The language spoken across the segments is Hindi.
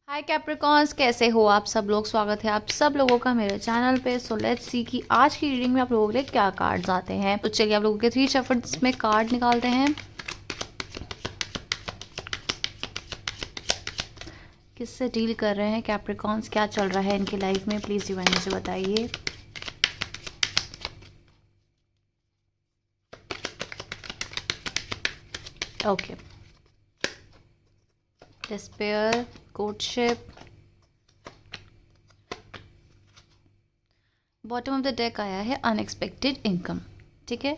हाय कैप्रिकॉन्स, कैसे हो आप सब लोग। स्वागत है आप सब लोगों का मेरे चैनल पे। सो लेट्स सी कि आज की रीडिंग में आप लोगों के लिए क्या कार्ड्स आते हैं। तो चलिए आप लोगों के 3 शफल्स में कार्ड निकालते हैं। किससे डील कर रहे हैं कैप्रिकॉन्स, क्या चल रहा है इनकी लाइफ में, प्लीज़ डिवाइन मुझे बताइए। Okay, despair, courtship, bottom of the deck आया है अनएक्सपेक्टेड इनकम। ठीक है,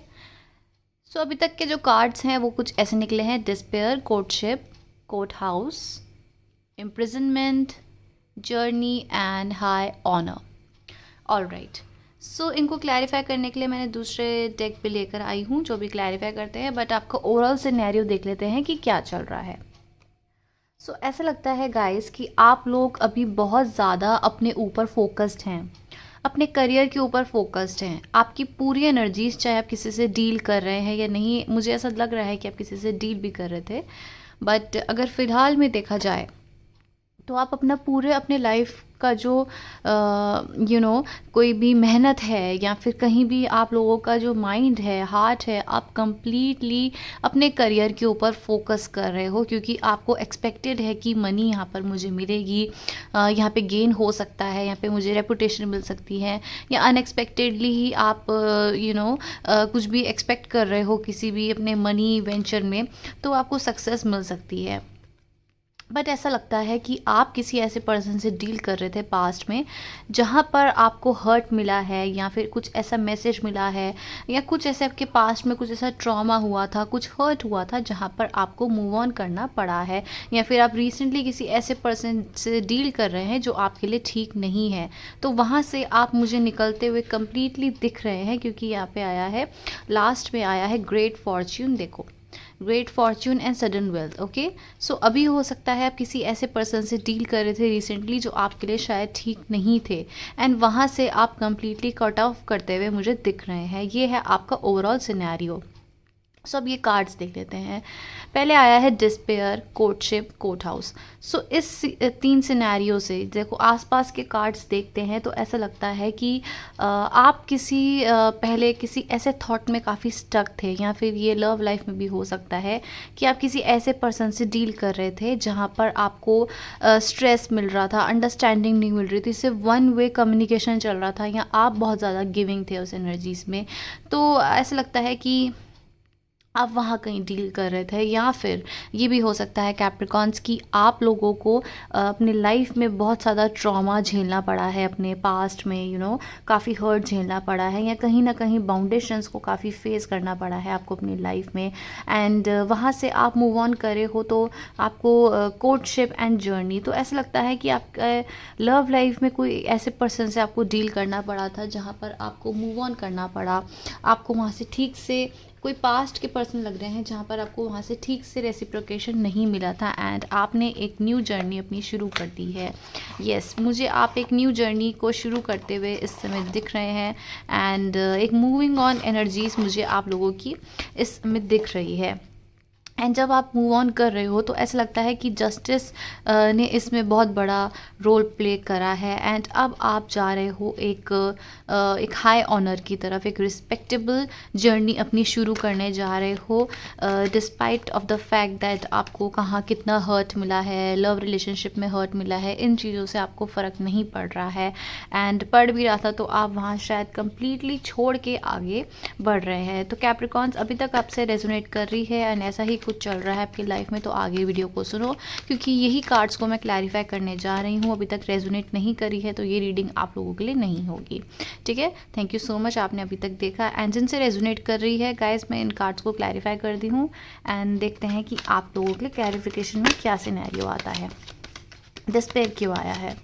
सो अभी तक के जो कार्ड्स हैं वो कुछ ऐसे निकले हैं। Despair, courtship, court house, imprisonment, journey and high honour. All right, so इनको क्लैरिफाई करने के लिए मैंने दूसरे डेक पे लेकर आई हूँ जो भी क्लैरिफाई करते हैं, बट आपका ओवरऑल सिनेरियो देख लेते हैं कि क्या चल रहा है। सो ऐसा लगता है गाइस कि आप लोग अभी बहुत ज़्यादा अपने ऊपर फोकस्ड हैं, अपने करियर के ऊपर फोकस्ड हैं। आपकी पूरी एनर्जीज, चाहे आप किसी से डील कर रहे हैं या नहीं, मुझे ऐसा लग रहा है कि आप किसी से डील भी कर रहे थे, बट अगर फ़िलहाल में देखा जाए तो आप अपना पूरे अपने लाइफ का जो कोई भी मेहनत है या फिर कहीं भी आप लोगों का जो माइंड है, हार्ट है, आप कंप्लीटली अपने करियर के ऊपर फोकस कर रहे हो, क्योंकि आपको एक्सपेक्टेड है कि मनी यहाँ पर मुझे मिलेगी, यहाँ पे गेन हो सकता है, यहाँ पे मुझे रेपुटेशन मिल सकती है, या अनएक्सपेक्टेडली ही आप कुछ भी एक्सपेक्ट कर रहे हो किसी भी अपने मनी वेंचर में, तो आपको सक्सेस मिल सकती है। बट ऐसा लगता है कि आप किसी ऐसे पर्सन से डील कर रहे थे पास्ट में जहाँ पर आपको हर्ट मिला है, या फिर कुछ ऐसा मैसेज मिला है, या कुछ ऐसे आपके पास्ट में कुछ ऐसा ट्रॉमा हुआ था, कुछ हर्ट हुआ था जहाँ पर आपको मूव ऑन करना पड़ा है, या फिर आप रिसेंटली किसी ऐसे पर्सन से डील कर रहे हैं जो आपके लिए ठीक नहीं है। तो वहाँ से आप मुझे निकलते हुए कम्प्लीटली दिख रहे हैं, क्योंकि यहाँ पे आया है, लास्ट में आया है ग्रेट फॉर्च्यून। देखो, great fortune and sudden wealth. Okay, so अभी हो सकता है आप किसी ऐसे पर्सन से डील कर रहे थे रिसेंटली जो आपके लिए शायद ठीक नहीं थे, एंड वहाँ से आप कंप्लीटली कट ऑफ करते हुए मुझे दिख रहे हैं। ये है आपका ओवरऑल सिनेरियो। सो अब ये कार्ड्स देख लेते हैं। पहले आया है डिस्पेयर, कोर्टशिप, कोर्ट हाउस। सो इस 3 सिनेरियो से देखो, आसपास के कार्ड्स देखते हैं तो ऐसा लगता है कि आप किसी पहले किसी ऐसे थॉट में काफ़ी स्टक थे, या फिर ये लव लाइफ में भी हो सकता है कि आप किसी ऐसे पर्सन से डील कर रहे थे जहाँ पर आपको स्ट्रेस मिल रहा था, अंडरस्टैंडिंग नहीं मिल रही थी, सिर्फ वन वे कम्युनिकेशन चल रहा था, या आप बहुत ज़्यादा गिविंग थे उस एनर्जीज में। तो ऐसा लगता है कि आप वहाँ कहीं डील कर रहे थे, या फिर ये भी हो सकता है कैप्रिकॉन्स की आप लोगों को अपने लाइफ में बहुत ज़्यादा ट्रॉमा झेलना पड़ा है, अपने पास्ट में काफ़ी हर्ट झेलना पड़ा है, या कहीं ना कहीं बाउंडेशंस को काफ़ी फेस करना पड़ा है आपको अपनी लाइफ में, एंड वहाँ से आप मूव ऑन करे हो तो आपको कोर्टशिप एंड जर्नी। तो ऐसा लगता है कि आप लव लाइफ में कोई ऐसे पर्सन से आपको डील करना पड़ा था जहाँ पर आपको मूव ऑन करना पड़ा, आपको वहाँ से ठीक से कोई पास्ट के पर्सन लग रहे हैं जहाँ पर आपको वहाँ से ठीक से रेसिप्रोकेशन नहीं मिला था, एंड आपने एक न्यू जर्नी अपनी शुरू कर दी है। यस, मुझे आप एक न्यू जर्नी को शुरू करते हुए इस समय दिख रहे हैं, एंड एक मूविंग ऑन एनर्जीज मुझे आप लोगों की इस समय दिख रही है। एंड जब आप मूव ऑन कर रहे हो तो ऐसा लगता है कि जस्टिस ने इसमें बहुत बड़ा रोल प्ले करा है, एंड अब आप जा रहे हो एक हाई ऑनर की तरफ, एक रिस्पेक्टेबल जर्नी अपनी शुरू करने जा रहे हो, despite of the fact that आपको कहाँ कितना हर्ट मिला है, लव रिलेशनशिप में हर्ट मिला है, इन चीज़ों से आपको फ़र्क नहीं पड़ रहा है, एंड पड़ भी रहा था तो आप वहाँ शायद कंप्लीटली छोड़ के आगे बढ़ रहे हैं। तो कैप्रिकॉन्स अभी तक आपसे रेजोनेट कर रही है, एंड ऐसा ही कुछ चल रहा है आपकी लाइफ में, तो आगे वीडियो को सुनो, क्योंकि यही कार्ड्स को मैं क्लैरिफाई करने जा रही हूँ। अभी तक रेजोनेट नहीं करी है तो ये रीडिंग आप लोगों के लिए नहीं होगी। ठीक है, थैंक यू सो मच आपने अभी तक देखा, एंड जिनसे रेजोनेट कर रही है गाइस, मैं इन कार्ड्स को क्लैरिफाई कर दी हूँ, एंड देखते हैं कि आप लोगों के लिए क्लैरिफिकेशन में क्या सिनेरियो आता है। डिस्पेयर क्यों आया है?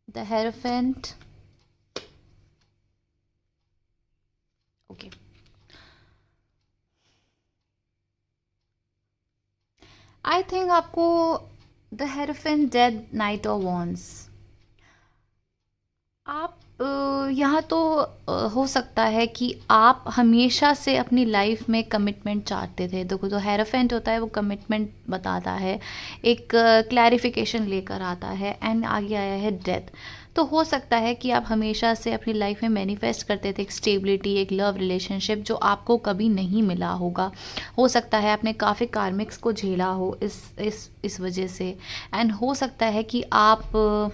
The hierophant. Okay, I think आपको द हेरोफेंट, डेड, नाइट और वॉन्स, आप यहाँ तो हो सकता है कि आप हमेशा से अपनी लाइफ में कमिटमेंट चाहते थे। देखो, जो हेरोफेंट होता है वो कमिटमेंट बताता है, एक क्लैरिफिकेशन लेकर आता है, एंड आगे आया है डेथ। तो हो सकता है कि आप हमेशा से अपनी लाइफ में मैनिफेस्ट करते थे एक स्टेबिलिटी, एक लव रिलेशनशिप जो आपको कभी नहीं मिला होगा। हो सकता है आपने काफ़ी कार्मिक्स को झेला हो इस वजह से। एंड हो सकता है कि आप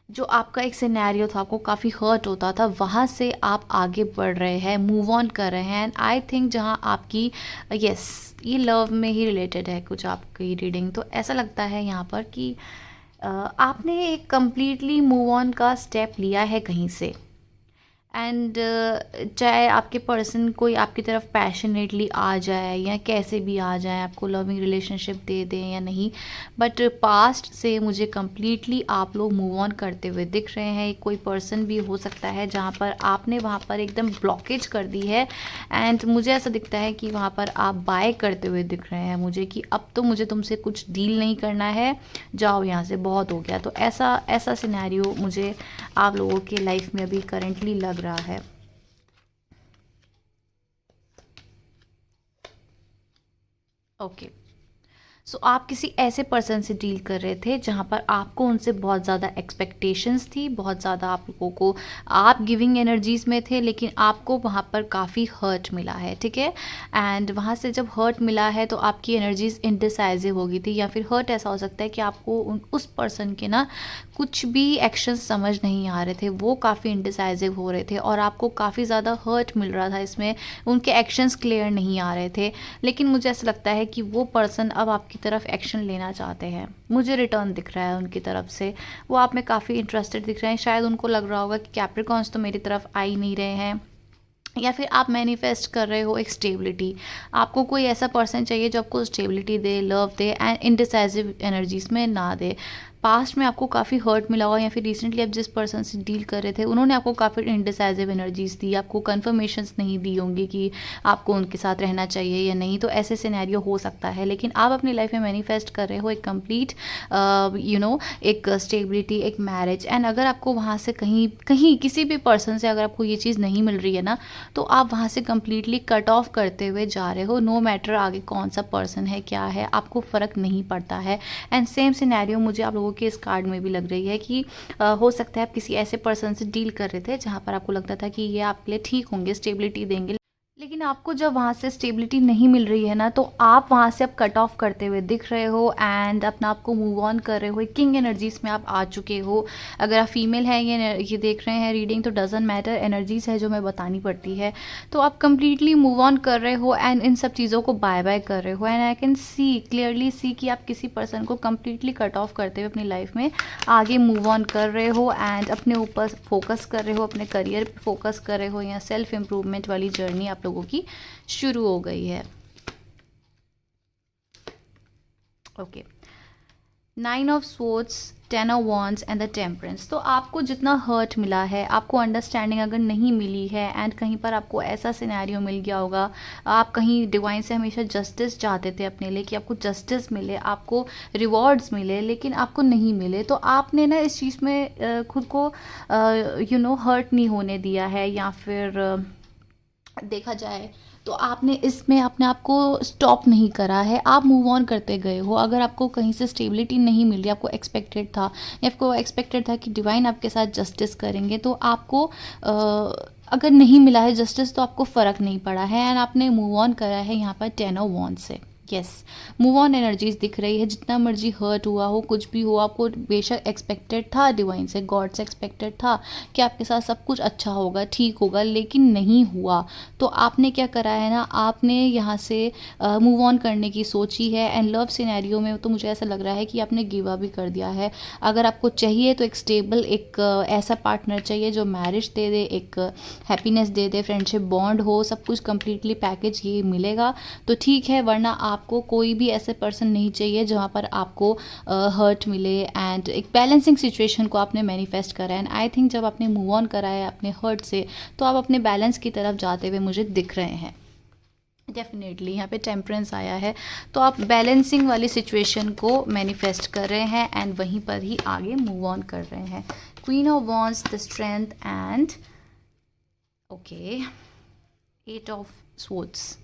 जो आपका एक सिनेरियो था, आपको काफ़ी हर्ट होता था, वहाँ से आप आगे बढ़ रहे हैं, मूव ऑन कर रहे हैं। एंड आई थिंक जहाँ आपकी यस, ये लव में ही रिलेटेड है कुछ आपकी रीडिंग। तो ऐसा लगता है यहाँ पर कि आपने एक कम्प्लीटली मूव ऑन का स्टेप लिया है कहीं से। एंड चाहे आपके पर्सन कोई आपकी तरफ पैशनेटली आ जाए या कैसे भी आ जाए, आपको लविंग रिलेशनशिप दे दें या नहीं, बट पास्ट से मुझे कम्प्लीटली आप लोग मूव ऑन करते हुए दिख रहे हैं। कोई पर्सन भी हो सकता है जहाँ पर आपने वहाँ पर एकदम ब्लॉकेज कर दी है, एंड मुझे ऐसा दिखता है कि वहाँ पर आप बाय करते हुए दिख रहे हैं मुझे कि अब तो मुझे तुमसे कुछ डील नहीं करना है, जाओ यहाँ से, बहुत हो गया। तो ऐसा ऐसा सिनेरियो मुझे आप लोगों के लाइफ में अभी करंटली लग रहा है। ओके, सो आप किसी ऐसे पर्सन से डील कर रहे थे जहाँ पर आपको उनसे बहुत ज़्यादा एक्सपेक्टेशंस थी, बहुत ज़्यादा आप लोगों को, आप गिविंग एनर्जीज़ में थे, लेकिन आपको वहाँ पर काफ़ी हर्ट मिला है, ठीक है। एंड वहाँ से जब हर्ट मिला है तो आपकी एनर्जीज इनडिसाइजिव हो गई थी, या फिर हर्ट ऐसा हो सकता है कि आपको उस पर्सन के ना कुछ भी एक्शंस समझ नहीं आ रहे थे, वो काफ़ी इनडिसाइजिव हो रहे थे और आपको काफ़ी ज़्यादा हर्ट मिल रहा था इसमें, उनके एक्शंस क्लियर नहीं आ रहे थे। लेकिन मुझे ऐसा लगता है कि वो पर्सन अब आपकी तरफ एक्शन लेना चाहते हैं, मुझे रिटर्न दिख रहा है उनकी तरफ से, वो आप में काफ़ी इंटरेस्टेड दिख रहे हैं। शायद उनको लग रहा होगा कि कैप्रिकॉन्स तो मेरी तरफ आ ही नहीं रहे हैं, या फिर आप मैनिफेस्ट कर रहे हो एक स्टेबिलिटी। आपको कोई ऐसा पर्सन चाहिए जो आपको स्टेबिलिटी दे, लव दे, एंड इनडिसाइजिव एनर्जीज में ना दे। पास्ट में आपको काफ़ी हर्ट मिला होगा, या फिर रिसेंटली आप जिस पर्सन से डील कर रहे थे उन्होंने आपको काफ़ी इनडिसाइजिव एनर्जीज दी, आपको कन्फर्मेशंस नहीं दी होंगी कि आपको उनके साथ रहना चाहिए या नहीं। तो ऐसे सिनेरियो हो सकता है, लेकिन आप अपनी लाइफ में मैनिफेस्ट कर रहे हो एक कंप्लीट एक स्टेबिलिटी, एक मैरिज। एंड अगर आपको वहाँ से कहीं कहीं किसी भी पर्सन से अगर आपको ये चीज़ नहीं मिल रही है ना, तो आप वहाँ से कम्प्लीटली कट ऑफ करते हुए जा रहे हो। नो मैटर आगे कौन सा पर्सन है, क्या है, आपको फ़र्क नहीं पड़ता है। एंड सेम सिनेरियो मुझे आप लोगों के इस कार्ड में भी लग रही है कि हो सकता है आप किसी ऐसे पर्सन से डील कर रहे थे जहाँ पर आपको लगता था कि ये आपके लिए ठीक होंगे, स्टेबिलिटी देंगे, लेकिन आपको जब वहाँ से स्टेबिलिटी नहीं मिल रही है ना, तो आप वहाँ से अब कट ऑफ करते हुए दिख रहे हो एंड अपना आपको मूव ऑन कर रहे हो। किंग एनर्जीज में आप आ चुके हो। अगर आप फीमेल हैं, ये देख रहे हैं रीडिंग, तो डजंट मैटर, एनर्जीज है जो मैं बतानी पड़ती है। तो आप कंप्लीटली मूव ऑन कर रहे हो एंड इन सब चीज़ों को बाय बाय कर रहे हो। And I can C, clearly see कि आप किसी पर्सन को कंप्लीटली कट ऑफ करते हुए अपनी लाइफ में आगे मूव ऑन कर रहे हो एंड अपने ऊपर फोकस कर रहे हो, अपने करियर पे फोकस कर रहे हो, या सेल्फ इम्प्रूवमेंट वाली जर्नी आप लोगों की शुरू हो गई है। Okay, 9 of swords, 10 of wands and the temperance. तो आपको जितना हर्ट मिला है, आपको अंडरस्टैंडिंग अगर नहीं मिली है एंड कहीं पर आपको ऐसा सिनेरियो मिल गया होगा, आप कहीं डिवाइन से हमेशा जस्टिस चाहते थे अपने लिए कि आपको जस्टिस मिले, आपको रिवॉर्ड्स मिले, लेकिन आपको नहीं मिले, तो आपने ना इस चीज़ में खुद को हर्ट नहीं होने दिया है, या फिर देखा जाए तो आपने इसमें अपने आप को स्टॉप नहीं करा है, आप मूव ऑन करते गए हो। अगर आपको कहीं से स्टेबिलिटी नहीं मिल रही, आपको एक्सपेक्टेड था, या आपको एक्सपेक्टेड था कि डिवाइन आपके साथ जस्टिस करेंगे, तो आपको अगर नहीं मिला है जस्टिस तो आपको फ़र्क नहीं पड़ा है एंड आपने मूव ऑन करा है यहाँ पर 10 ऑफ वॉन्ड्स से। यस, मूव ऑन एनर्जीज दिख रही है। जितना मर्जी हर्ट हुआ हो, कुछ भी हो, आपको बेशक एक्सपेक्टेड था डिवाइन से, गॉड से एक्सपेक्टेड था कि आपके साथ सब कुछ अच्छा होगा, ठीक होगा, लेकिन नहीं हुआ। तो आपने क्या करा है ना, आपने यहाँ से मूव ऑन करने की सोची है। एंड लव सिनेरियो में तो मुझे ऐसा लग रहा है कि आपने गिव अप भी कर दिया है। अगर आपको चाहिए तो एक स्टेबल, एक ऐसा पार्टनर चाहिए जो मैरिज दे दे, एक हैप्पीनेस दे दे, फ्रेंडशिप बॉन्ड हो, सब कुछ कंप्लीटली पैकेज ये मिलेगा तो ठीक है, वरना आपको कोई भी ऐसे पर्सन नहीं चाहिए जहाँ पर आपको हर्ट मिले। एंड एक बैलेंसिंग सिचुएशन को आपने मैनिफेस्ट करा है। एंड आई थिंक जब आपने मूव ऑन करा है अपने हर्ट से, तो आप अपने बैलेंस की तरफ जाते हुए मुझे दिख रहे हैं। डेफिनेटली यहाँ पे टेम्परेंस आया है, तो आप बैलेंसिंग वाली सिचुएशन को मैनिफेस्ट कर रहे हैं एंड वहीं पर ही आगे मूव ऑन कर रहे हैं। Queen of wands, the strength and okay 8 of swords.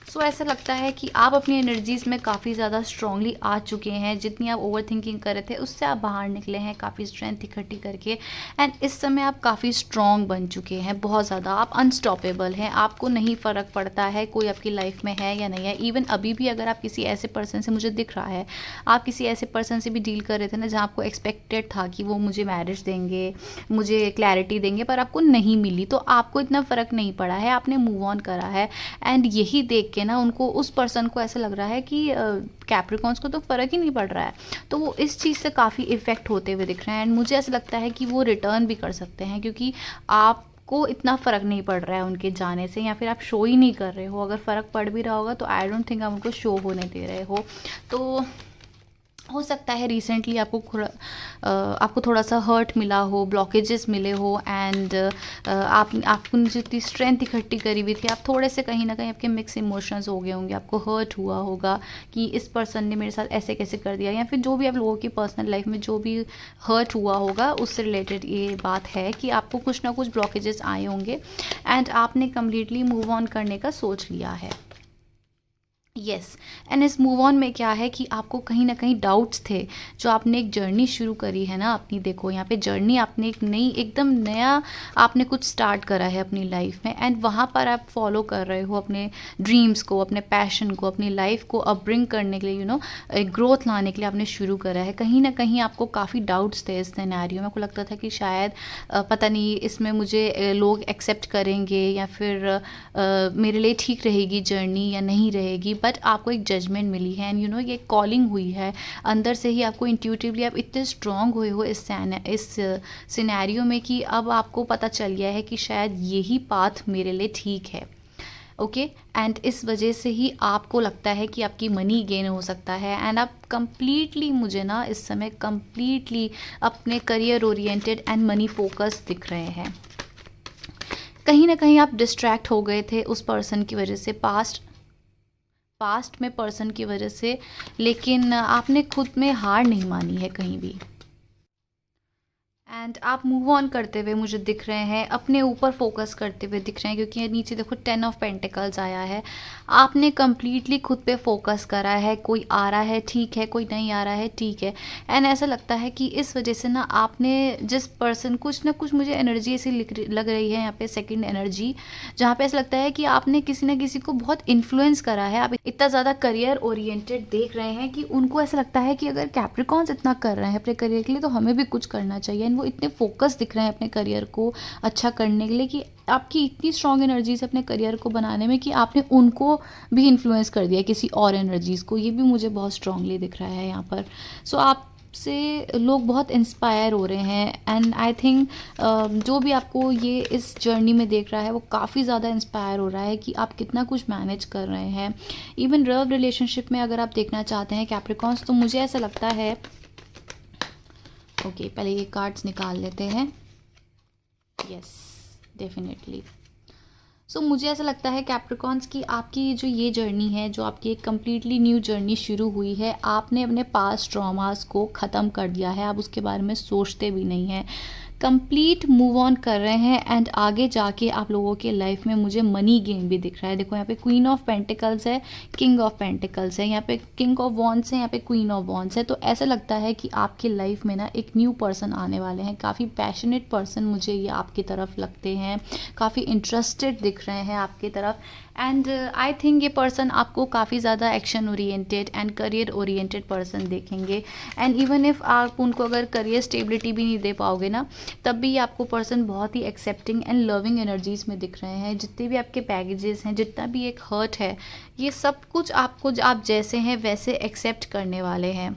So ऐसा लगता है कि आप अपनी एनर्जीज़ में काफ़ी ज़्यादा स्ट्रांगली आ चुके हैं। जितनी आप ओवर थिंकिंग कर रहे थे उससे आप बाहर निकले हैं काफ़ी स्ट्रेंथ इकट्ठी करके, एंड इस समय आप काफ़ी स्ट्रांग बन चुके हैं, बहुत ज़्यादा आप अनस्टॉपेबल हैं। आपको नहीं फ़र्क पड़ता है कोई आपकी लाइफ में है या नहीं है। इवन अभी भी अगर आप किसी ऐसे पर्सन से, मुझे दिख रहा है आप किसी ऐसे पर्सन से भी डील कर रहे थे ना, जहाँ आपको एक्सपेक्टेड था कि वो मुझे मैरिज देंगे, मुझे क्लैरिटी देंगे, पर आपको नहीं मिली, तो आपको इतना फ़र्क नहीं पड़ा है, आपने मूव ऑन करा है। एंड यही देख के ना उनको, उस पर्सन को ऐसा लग रहा है कि कैप्रिकॉन्स को तो फ़र्क ही नहीं पड़ रहा है, तो वो इस चीज़ से काफ़ी इफ़ेक्ट होते हुए दिख रहे हैं। एंड मुझे ऐसा लगता है कि वो रिटर्न भी कर सकते हैं, क्योंकि आपको इतना फ़र्क नहीं पड़ रहा है उनके जाने से, या फिर आप शो ही नहीं कर रहे हो। अगर फ़र्क पड़ भी रहा होगा तो आई डोंट थिंक आप उनको शो होने दे रहे हो। तो हो सकता है रिसेंटली आपको थोड़ा सा हर्ट मिला हो, ब्लॉकेजेस मिले हो, एंड आपको जितनी स्ट्रेंथ इकट्ठी करी हुई थी, आप थोड़े से कहीं ना कहीं आपके मिक्स इमोशंस हो गए होंगे, आपको हर्ट हुआ होगा कि इस पर्सन ने मेरे साथ ऐसे कैसे कर दिया, या फिर जो भी आप लोगों की पर्सनल लाइफ में जो भी हर्ट हुआ होगा उससे रिलेटेड ये बात है कि आपको कुछ ना कुछ ब्लॉकेजेस आए होंगे एंड आपने कम्प्लीटली मूव ऑन करने का सोच लिया है। यस, एंड इस मूव ऑन में क्या है कि आपको कहीं ना कहीं डाउट्स थे, जो आपने एक जर्नी शुरू करी है ना अपनी, देखो यहाँ पे जर्नी आपने एक नई, एकदम नया आपने कुछ स्टार्ट करा है अपनी लाइफ में, एंड वहाँ पर आप फॉलो कर रहे हो अपने ड्रीम्स को, अपने पैशन को, अपनी लाइफ को अपब्रिंग करने के लिए, एक ग्रोथ लाने के लिए आपने शुरू करा है। कहीं ना कहीं आपको काफ़ी डाउट्स थे इस सिनेरियो में, आपको लगता था कि शायद पता नहीं इसमें मुझे लोग एक्सेप्ट करेंगे, या फिर मेरे लिए ठीक रहेगी जर्नी या नहीं रहेगी, बट आपको एक जजमेंट मिली है, एंड ये कॉलिंग हुई है अंदर से ही, आपको इंट्यूटिवली आप इतने स्ट्रांग हुए हो इस सिनेरियो में कि अब आपको पता चल गया है कि शायद यही पाथ मेरे लिए ठीक है। ओके, एंड इस वजह से ही आपको लगता है कि आपकी मनी गेन हो सकता है, एंड आप कंप्लीटली, मुझे ना इस समय कंप्लीटली अपने career oriented and money focus दिख रहे हैं। कहीं ना कहीं आप डिस्ट्रैक्ट हो गए थे उस पर्सन की वजह से, पास्ट में पर्सन की वजह से, लेकिन आपने खुद में हार नहीं मानी है कहीं भी, एंड आप मूव ऑन करते हुए मुझे दिख रहे हैं, अपने ऊपर फोकस करते हुए दिख रहे हैं, क्योंकि ये नीचे देखो 10 ऑफ पेंटिकल्स आया है। आपने कम्प्लीटली खुद पे फोकस करा है, कोई आ रहा है ठीक है, कोई नहीं आ रहा है ठीक है, एंड ऐसा लगता है कि इस वजह से ना आपने जिस पर्सन, कुछ ना कुछ मुझे एनर्जी ऐसी लग रही है यहाँ पे, सेकेंड एनर्जी, जहाँ पे ऐसा लगता है कि आपने किसी ना किसी को बहुत इन्फ्लुएंस करा है। आप इतना ज़्यादा करियर ओरिएंटेड देख रहे हैं कि उनको ऐसा लगता है कि अगर कैप्रिकॉन्स इतना कर रहे हैं अपने करियर के लिए तो हमें भी कुछ करना चाहिए, वो इतने फोकस दिख रहे हैं अपने करियर को अच्छा करने के लिए, कि आपकी इतनी स्ट्रॉन्ग एनर्जीज अपने करियर को बनाने में कि आपने उनको भी इन्फ्लुएंस कर दिया किसी और एनर्जीज़ को। ये भी मुझे बहुत स्ट्रांगली दिख रहा है यहाँ पर। सो आप से लोग बहुत इंस्पायर हो रहे हैं, एंड आई थिंक जो भी आपको ये इस जर्नी में देख रहा है वो काफ़ी ज़्यादा इंस्पायर हो रहा है कि आप कितना कुछ मैनेज कर रहे हैं। इवन लव रिलेशनशिप में अगर आप देखना चाहते हैं कैप्रिकॉन्स, तो मुझे ऐसा लगता है, ओके पहले ये कार्ड्स निकाल लेते हैं। Yes, definitely. सो मुझे ऐसा लगता है कैप्रिकॉन्स की आपकी जो ये जर्नी है, जो आपकी एक कम्प्लीटली न्यू जर्नी शुरू हुई है, आपने अपने पास्ट ट्रॉमास को ख़त्म कर दिया है, आप उसके बारे में सोचते भी नहीं हैं, कंप्लीट मूव ऑन कर रहे हैं, एंड आगे जाके आप लोगों के लाइफ में मुझे मनी गेन भी दिख रहा है। देखो यहाँ पे क्वीन ऑफ पेंटिकल्स है, किंग ऑफ पेंटिकल्स है, यहाँ पे किंग ऑफ वॉन्ड्स है, यहाँ पे क्वीन ऑफ वॉन्ड्स है। तो ऐसा लगता है कि आपके लाइफ में ना एक न्यू पर्सन आने वाले हैं, काफ़ी पैशनेट पर्सन मुझे ये आपकी तरफ लगते हैं, काफ़ी इंटरेस्टेड दिख रहे हैं आपकी तरफ, एंड आई थिंक ये पर्सन आपको काफ़ी ज़्यादा action oriented and career oriented person देखेंगे, एंड इवन इफ़ आप उनको अगर करियर स्टेबिलिटी भी नहीं दे पाओगे ना, तब भी आपको पर्सन बहुत ही एक्सेप्टिंग एंड लविंग एनर्जीज़ में दिख रहे हैं। जितने भी आपके बैगेजेस हैं, जितना भी एक हर्ट है, ये सब कुछ आपको आप जैसे हैं वैसे एक्सेप्ट करने वाले हैं।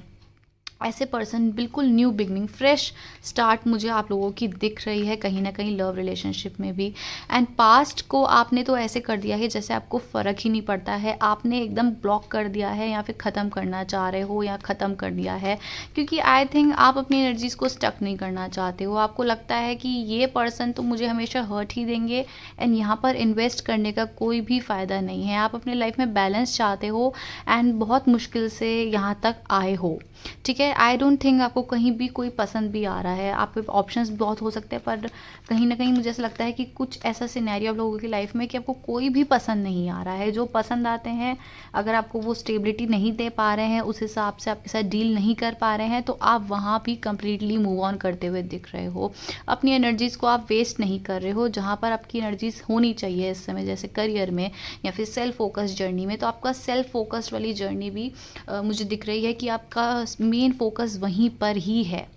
ऐसे पर्सन बिल्कुल न्यू बिगनिंग, फ्रेश स्टार्ट मुझे आप लोगों की दिख रही है कहीं ना कहीं लव रिलेशनशिप में भी। एंड पास्ट को आपने तो ऐसे कर दिया है जैसे आपको फ़र्क ही नहीं पड़ता है, आपने एकदम ब्लॉक कर दिया है, या फिर ख़त्म करना चाह रहे हो या ख़त्म कर दिया है, क्योंकि आई थिंक आप अपनी एनर्जीज़ को स्टक नहीं करना चाहते हो। आपको लगता है कि ये पर्सन तो मुझे हमेशा हर्ट ही देंगे, एंड यहाँ पर इन्वेस्ट करने का कोई भी फ़ायदा नहीं है। आप अपने लाइफ में बैलेंस चाहते हो, एंड बहुत मुश्किल से यहाँ तक आए हो, ठीक है। है आई डोंट थिंक आपको कहीं भी कोई पसंद भी आ रहा है। आपके ऑप्शंस बहुत हो सकते हैं, पर कहीं ना कहीं मुझे ऐसा लगता है कि कुछ ऐसा सिनेरियो आप लोगों की लाइफ में कि आपको कोई भी पसंद नहीं आ रहा है। जो पसंद आते हैं, अगर आपको वो स्टेबिलिटी नहीं दे पा रहे हैं, उस हिसाब से आपके साथ डील नहीं कर पा रहे हैं, तो आप वहाँ भी कंप्लीटली मूव ऑन करते हुए दिख रहे हो। अपनी एनर्जीज़ को आप वेस्ट नहीं कर रहे हो। जहाँ पर आपकी एनर्जीज होनी चाहिए इस समय, जैसे करियर में या फिर सेल्फ फोकस जर्नी में, तो आपका सेल्फ फोकस्ड वाली जर्नी भी मुझे दिख रही है कि आपका मेन फोकस वहीं पर ही है।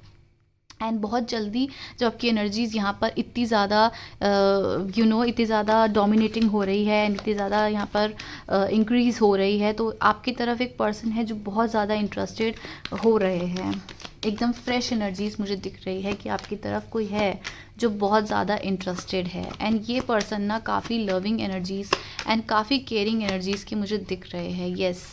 एंड बहुत जल्दी जब आपकी एनर्जीज़ यहाँ पर इतनी ज़्यादा इतनी ज़्यादा डोमिनेटिंग हो रही है एंड इतनी ज़्यादा यहाँ पर इंक्रीज़ हो रही है, तो आपकी तरफ एक पर्सन है जो बहुत ज़्यादा इंटरेस्टेड हो रहे हैं। एकदम फ्रेश एनर्जीज़ मुझे दिख रही है कि आपकी तरफ कोई है जो बहुत ज़्यादा इंटरेस्टेड है। एंड ये पर्सन ना काफ़ी लविंग एनर्जीज़ एंड काफ़ी केयरिंग एनर्जीज़ के मुझे दिख रहे हैं। येस,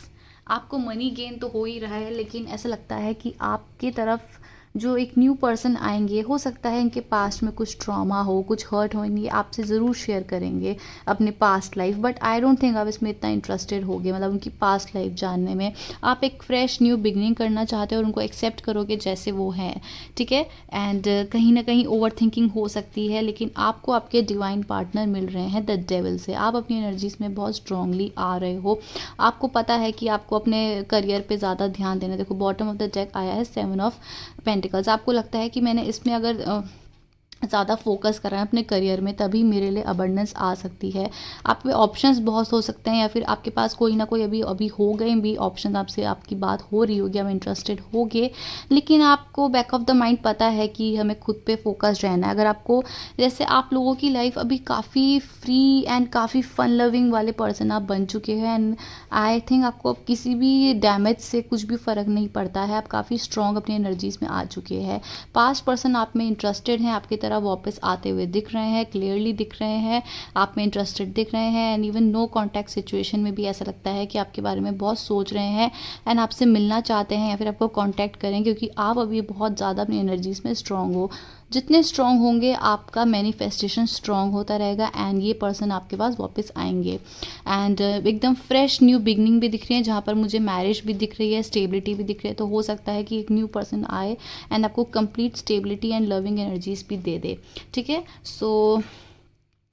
आपको मनी गेन तो हो ही रहा है, लेकिन ऐसा लगता है कि आपकी तरफ जो एक न्यू पर्सन आएंगे, हो सकता है इनके पास्ट में कुछ ट्रॉमा हो, कुछ हर्ट हो, ये आपसे ज़रूर शेयर करेंगे अपने past life, but I don't think आप इसमें इतना इंटरेस्टेड होगे, मतलब उनकी पास्ट लाइफ जानने में। आप एक फ्रेश न्यू बिगनिंग करना चाहते हो और उनको एक्सेप्ट करोगे जैसे वो हैं, ठीक है। एंड कहीं ना कहीं ओवर थिंकिंग हो सकती है, लेकिन आपको आपके डिवाइन पार्टनर मिल रहे हैं द डेविल से। आप अपनी एनर्जीज में बहुत स्ट्रांगली आ रहे हो। आपको पता है कि आपको अपने करियर पे ज़्यादा ध्यान देना। देखो बॉटम ऑफ द डेक आया है 7 ऑफ पेंटिकल्स। आपको लगता है कि मैंने इसमें अगर ज़्यादा फोकस कर रहे हैं अपने करियर में, तभी मेरे लिए अबंडेंस आ सकती है। आपके ऑप्शंस बहुत हो सकते हैं, या फिर आपके पास कोई ना कोई अभी अभी हो गए भी ऑप्शन, आपसे आपकी बात हो रही होगी, आप इंटरेस्टेड होगे, लेकिन आपको बैक ऑफ द माइंड पता है कि हमें खुद पे फोकस रहना है। अगर आपको, जैसे आप लोगों की लाइफ अभी काफ़ी फ्री एंड काफ़ी फन लविंग वाले पर्सन आप बन चुके हैं, एंड आई थिंक आपको अब किसी भी डैमेज से कुछ भी फ़र्क नहीं पड़ता है। आप काफ़ी स्ट्रॉन्ग अपनी एनर्जीज में आ चुके हैं। पास्ट पर्सन आप में इंटरेस्टेड हैं, आपकी तरफ वापस आते हुए दिख रहे हैं, क्लियरली दिख रहे हैं, आप में इंटरेस्टेड दिख रहे हैं। And even know contact situation में भी ऐसा लगता है कि आपके बारे में बहुत सोच रहे हैं एंड आपसे मिलना चाहते हैं या फिर आपको कॉन्टैक्ट करें, क्योंकि आप अभी बहुत ज़्यादा अपनी एनर्जीज में स्ट्रांग हो। जितने स्ट्रांग होंगे आपका मैनिफेस्टेशन स्ट्रांग होता रहेगा, एंड ये पर्सन आपके पास वापस आएंगे। एंड एकदम फ्रेश न्यू बिगनिंग भी दिख रही है, जहाँ पर मुझे मैरिज भी दिख रही है, स्टेबिलिटी भी दिख रही है। तो हो सकता है कि एक न्यू पर्सन आए एंड आपको complete stability and loving energies भी दे दे, ठीक है। So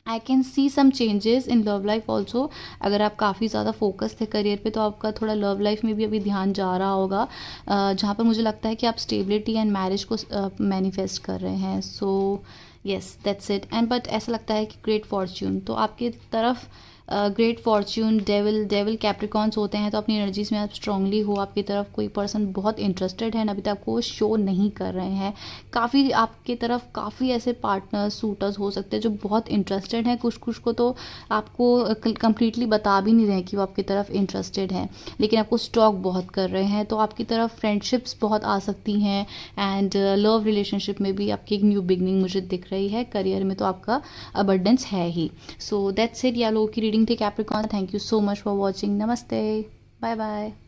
I can see some changes in love life also. अगर आप काफ़ी ज़्यादा फोकस थे करियर पे, तो आपका थोड़ा लव लाइफ में भी अभी ध्यान जा रहा होगा, जहाँ पर मुझे लगता है कि आप स्टेबिलिटी एंड मैरिज को मैनिफेस्ट कर रहे हैं। So yes, that's it. And but ऐसा लगता है कि ग्रेट फॉर्च्यून तो आपकी तरफ, ग्रेट फॉर्च्यून, डेविल कैप्रिकॉन्स होते हैं, तो अपनी एनर्जीज में आप स्ट्रांगली हो। आपकी तरफ कोई पर्सन बहुत इंटरेस्टेड है, अभी तक आपको शो नहीं कर रहे हैं। काफ़ी आपकी तरफ काफ़ी ऐसे पार्टनर्स, सूटर्स हो सकते हैं जो बहुत इंटरेस्टेड हैं। कुछ कुछ को तो आपको कंप्लीटली बता भी नहीं रहे कि वो आपकी तरफ इंटरेस्टेड हैं, लेकिन आपको स्टॉक बहुत कर रहे हैं। तो आपकी तरफ फ्रेंडशिप्स बहुत आ सकती हैं, एंड लव रिलेशनशिप में भी आपकी एक न्यू बिगनिंग मुझे दिख रही है। करियर में तो आपका अबंडेंस है ही। So that's it. या लोगों की रीडिंग थी Capricorn. Thank you so much for watching. नमस्ते, बाय बाय।